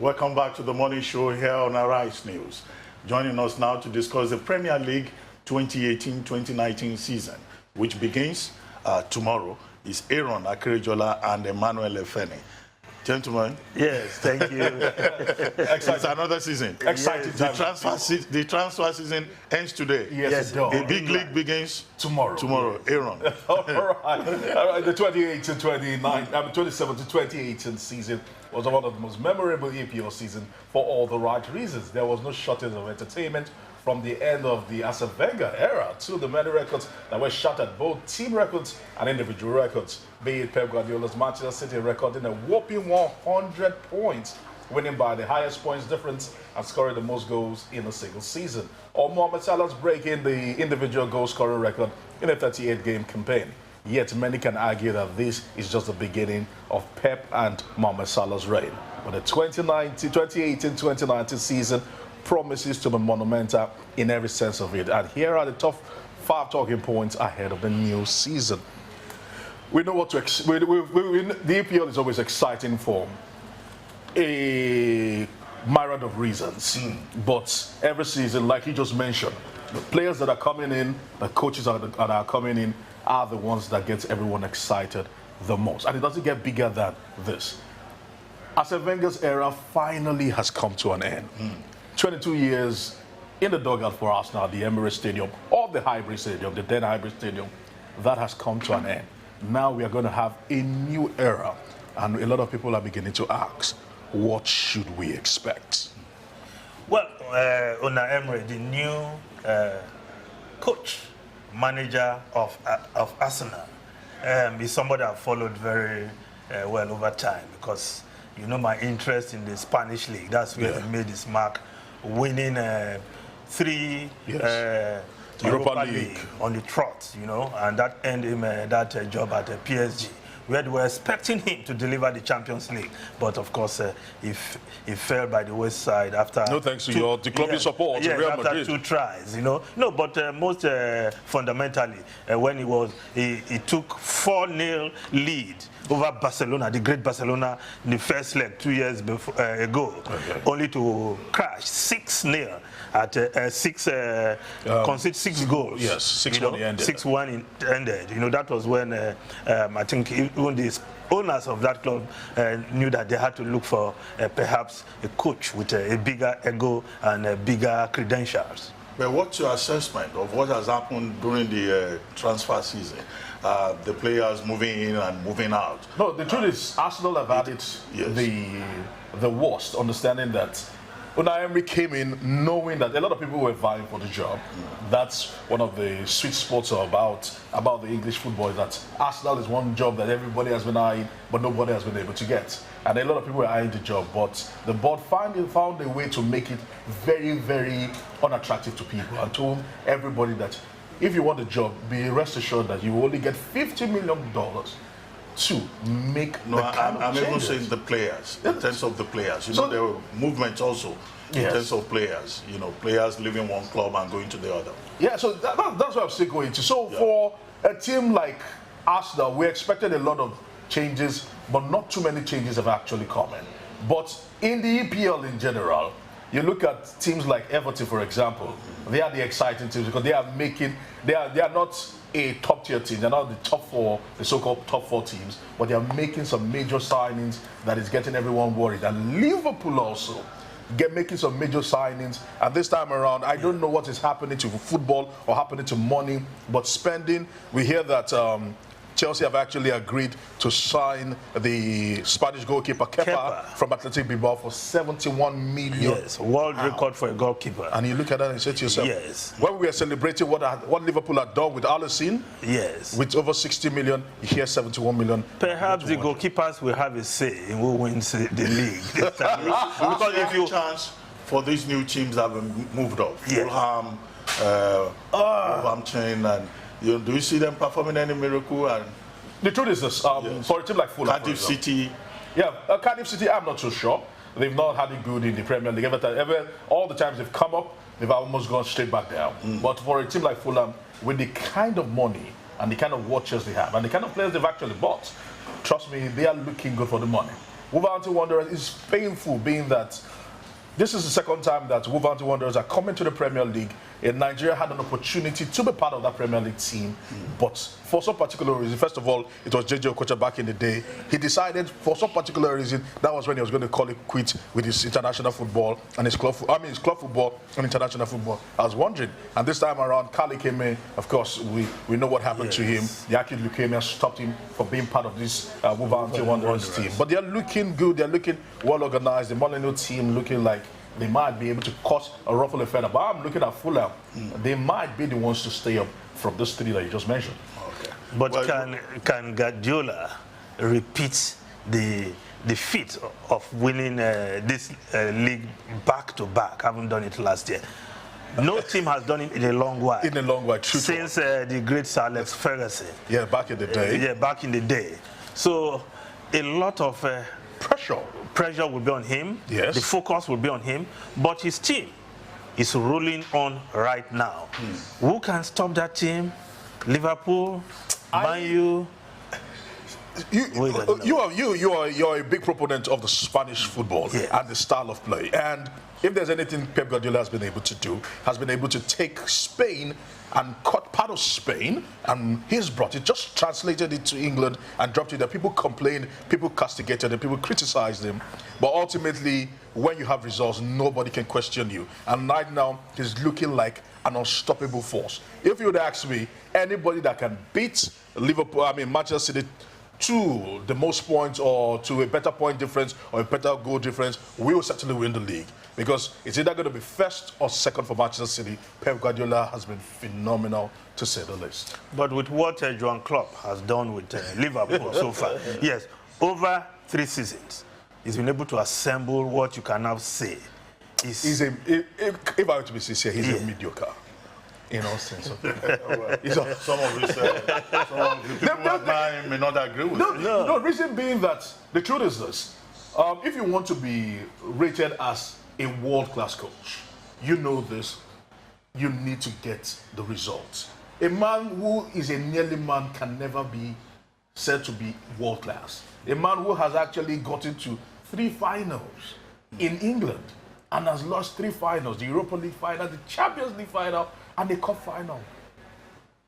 Welcome back to the morning show here on Arise News. Joining us now to discuss the Premier League 2018-2019 season, which begins tomorrow, is Aron Akirijola and Emmanuel Efeni. Gentlemen. Yes, thank you. It's another season. Exciting. Yes. The transfer season ends today. Yes, it does. The big league begins tomorrow. Aron. All right. The 2017-2018 season was one of the most memorable EPL seasons for all the right reasons. There was no shortage of entertainment from the end of the Arsene Wenger era to the many records that were shattered, both team records and individual records. Be it Pep Guardiola's Manchester City recording a whopping 100 points, winning by the highest points difference and scoring the most goals in a single season, or Mohamed Salah's breaking the individual goal scoring record in a 38-game campaign. Yet many can argue that this is just the beginning of Pep and Mohamed Salah's reign. But the 2018-2019 season promises to be monumental in every sense of it. And here are the top 5 talking points ahead of the new season. We know what to expect. The EPL is always exciting for a myriad of reasons. But every season, like you just mentioned, the players that are coming in, the coaches that are coming in, are the ones that get everyone excited the most. And it doesn't get bigger than this. Arsene Wenger's era finally has come to an end. 22 years in the dugout for Arsenal, the Emirates Stadium, or the hybrid stadium, the then hybrid stadium, that has come to an end. Now we are going to have a new era, and a lot of people are beginning to ask, what should we expect? Well, Unai Emery, the new coach, manager of Arsenal, is somebody I've followed very well over time, because you know my interest in the Spanish league. That's where he made his mark, winning 3 Europa League on the trot, you know, and that ended him that job at PSG, where they were expecting him to deliver the Champions League, but of course he fell by the wayside after. No thanks to the club you support, Real Madrid. After 2 tries, you know. No, but most fundamentally, when he took 4-0 lead over Barcelona, the great Barcelona, in the first leg 2 years ago, only to crash 6-0 at concede 6 goals. Yes, 6-1 ended. 6-1 ended. You know, that was when I think even the owners of that club knew that they had to look for perhaps a coach with a bigger ego and bigger credentials. But what's your assessment of what has happened during the transfer season? The players moving in and moving out. No, the truth is, Arsenal have had the worst, understanding that Unai Emery came in knowing that a lot of people were vying for the job. That's one of the sweet spots about the English football, is that Arsenal is one job that everybody has been eyeing, but nobody has been able to get. And a lot of people were eyeing the job, but the board found a way to make it very, very unattractive to people, and told everybody that if you want the job, be rest assured that you only get $50 million to make I'm even saying the players, in terms of the players. You know, there were movements also in terms of players. You know, players leaving one club and going to the other. Yeah, so that's what I'm still going to. So for a team like Arsenal, we expected a lot of changes, but not too many changes have actually come in. But in the EPL in general, you look at teams like Everton, for example, they are the exciting teams because they are not a top-tier team. They're not the top 4, the so-called top 4 teams, but they are making some major signings that is getting everyone worried. And Liverpool also making some major signings. And this time around, I don't know what is happening to football or happening to money, but spending. We hear that Chelsea have actually agreed to sign the Spanish goalkeeper Kepa from Athletic Bilbao for 71 million. Yes, world record for a goalkeeper. And you look at that and say to yourself, when we are celebrating what Liverpool had done with Alisson, with over 60 million, you hear 71 million. Perhaps the goalkeepers will have a say in who wins the league. Because if you chance for these new teams that have moved up, Fulham, Wolverhampton, and do you see them performing any miracle? And the truth is this, for a team like Fulham, Cardiff City. Yeah, Cardiff City, I'm not so sure. They've not had it good in the Premier League. All the times they've come up, they've almost gone straight back down. But for a team like Fulham, with the kind of money and the kind of watchers they have and the kind of players they've actually bought, trust me, they are looking good for the money. Wolverhampton Wanderers is painful, being that this is the second time that Wolverhampton Wanderers are coming to the Premier League. And Nigeria had an opportunity to be part of that Premier League team, but for some particular reason, first of all, it was JJ Okocha back in the day. He decided, for some particular reason, that was when he was going to call it quits with his international football and his club football and international football. I was wondering, and this time around, Kali came in. Of course, we know what happened to him. The acute leukemia stopped him from being part of this Wolverhampton Wanderers team. But they're looking good. They're looking well organized. The Molyneux team looking like they might be able to cause a ruffle of feather. But I'm looking at Fulham. They might be the ones to stay up from those three that you just mentioned. Okay. But can Guardiola repeat the feat of winning this league back to back? Haven't done it last year. No team has done it in a long while. In a long while, true. Since the great Sir Alex Ferguson. Yeah, back in the day. Yeah, back in the day. So a lot of pressure will be on him. Yes. The focus will be on him. But his team is rolling on right now. Who can stop that team? Liverpool, Man U. You're a big proponent of the Spanish football and the style of play. And if there's anything Pep Guardiola has been able to do, has been able to take Spain and cut part of Spain, and he's brought it, just translated it to England and dropped it there. People complained, people castigated him, people criticized him. But ultimately, when you have results, nobody can question you. And right now, he's looking like an unstoppable force. If you would ask me, anybody that can beat Manchester City to the most points or to a better point difference or a better goal difference will certainly win the league. Because it's either going to be first or second for Manchester City. Pep Guardiola has been phenomenal, to say the least. But with what Johan Klopp has done with Liverpool so far, yes, over 3 seasons, he's been able to assemble what you can now say is... If I were to be sincere, he's a mediocre. In all sense of it. Some of the people that may not agree with it. No, reason being that the truth is this. If you want to be rated as a world-class coach, you know this, you need to get the results. A man who is a nearly man can never be said to be world-class. A man who has actually gotten to 3 finals in England and has lost 3 finals, the Europa League final, the Champions League final, and the Cup final.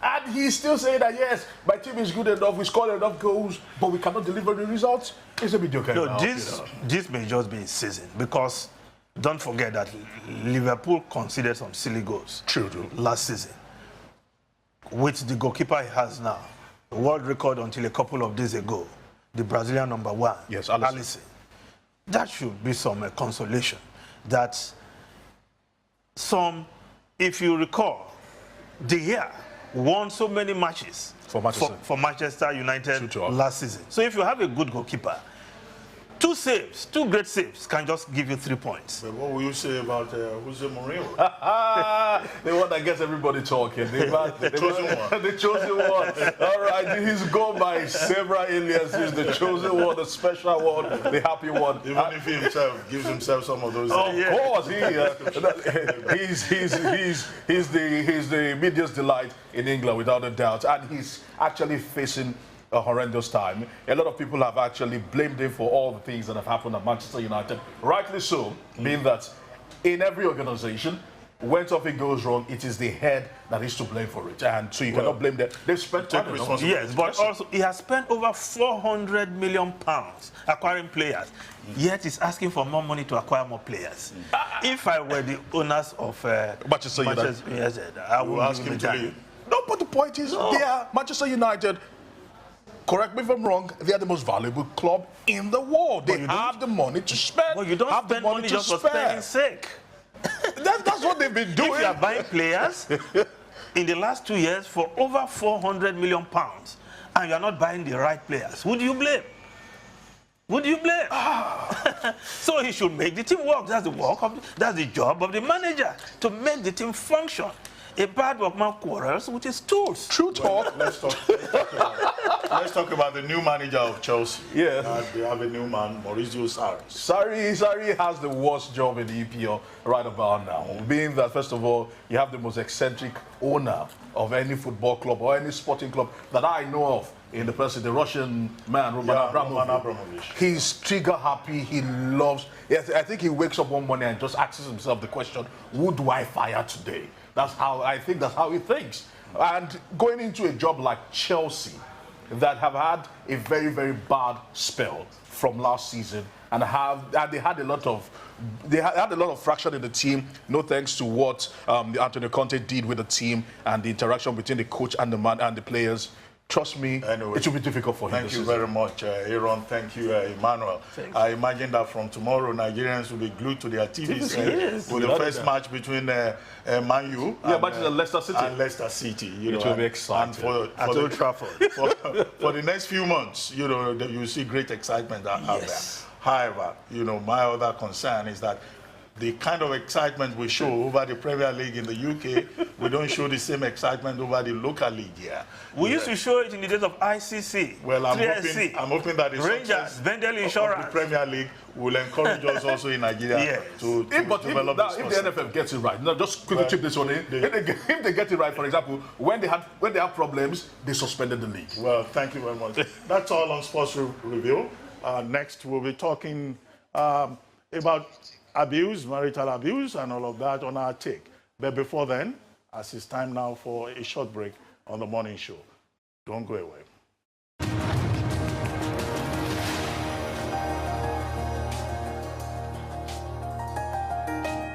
And he's still saying that, yes, my team is good enough, we scored enough goals, but we cannot deliver the results. It's a mediocre. No, this may just be his season, because don't forget that Liverpool conceded some silly goals. True. Last season. With the goalkeeper he has now, the world record until a couple of days ago, the Brazilian #1, yes, Alisson. That should be some consolation. That if you recall, De Gea won so many matches for Manchester United last season. So if you have a good goalkeeper, 2 great saves can just give you 3 points. But what will you say about Jose Mourinho? The one that gets everybody talking. The chosen one. The chosen one. All right, he's gone by several aliases. The chosen one, the special one, the happy one. Even if he himself gives himself some of those. Of course, he's the media's delight in England, without a doubt, and he's actually facing a horrendous time. A lot of people have actually blamed him for all the things that have happened at Manchester United. Rightly so, being that in every organization, when something goes wrong, it is the head that is to blame for it. And so you cannot blame them. They've spent time. Yes, but also he has spent over £400 million acquiring players. Yet he's asking for more money to acquire more players. If I were the owners of Manchester United, I would ask him to leave. No, but the point is, they are Manchester United. Correct me if I'm wrong, they are the most valuable club in the world. They have the money to spend. Well, you don't spend money just for spending sake. That's what they've been doing. If you are buying players in the last 2 years for over £400 million and you are not buying the right players, who do you blame? Who do you blame? So he should make the team work. That's the job of the manager, to make the team function. A bad workman quarrels with his tools. True talk. Let's talk about the new manager of Chelsea. Yeah. They have a new man, Mauricio Sarri. Sarri has the worst job in the EPL right about now. Being that, first of all, you have the most eccentric owner of any football club or any sporting club that I know of in the person, the Russian man, Roman Abramovich. He's trigger happy. He loves. Yes, I think he wakes up one morning and just asks himself the question, who do I fire today? That's how I think that's how he thinks. And going into a job like Chelsea, that have had a very, very bad spell from last season, and they had a lot of fraction in the team. No thanks to what Antonio Conte did with the team and the interaction between the coach and the man and the players. Trust me, anyway, it will be difficult for him. Thank you very much, Aaron. Thank you, Emmanuel. I imagine that from tomorrow, Nigerians will be glued to their TVs with the first match between Man U and Leicester City. And Leicester City. It will be exciting. And for Old Trafford. for the next few months, you see great excitement out there. However, my other concern is that the kind of excitement we show over the Premier League in the UK, we don't show the same excitement over the local league here. We used to show it in the days of ICC. Well, I'm hoping that the Rangers, Vendel Insurance, of the Premier League will encourage us also in Nigeria to develop this. If the NFF gets it right, just quickly chip this one in. If they get it right, for example, when they have problems, they suspended the league. Well, thank you very much. That's all on Sports Review. Next, we'll be talking about abuse, marital abuse, and all of that on our take. But before then, as it's time now for a short break on the morning show, don't go away.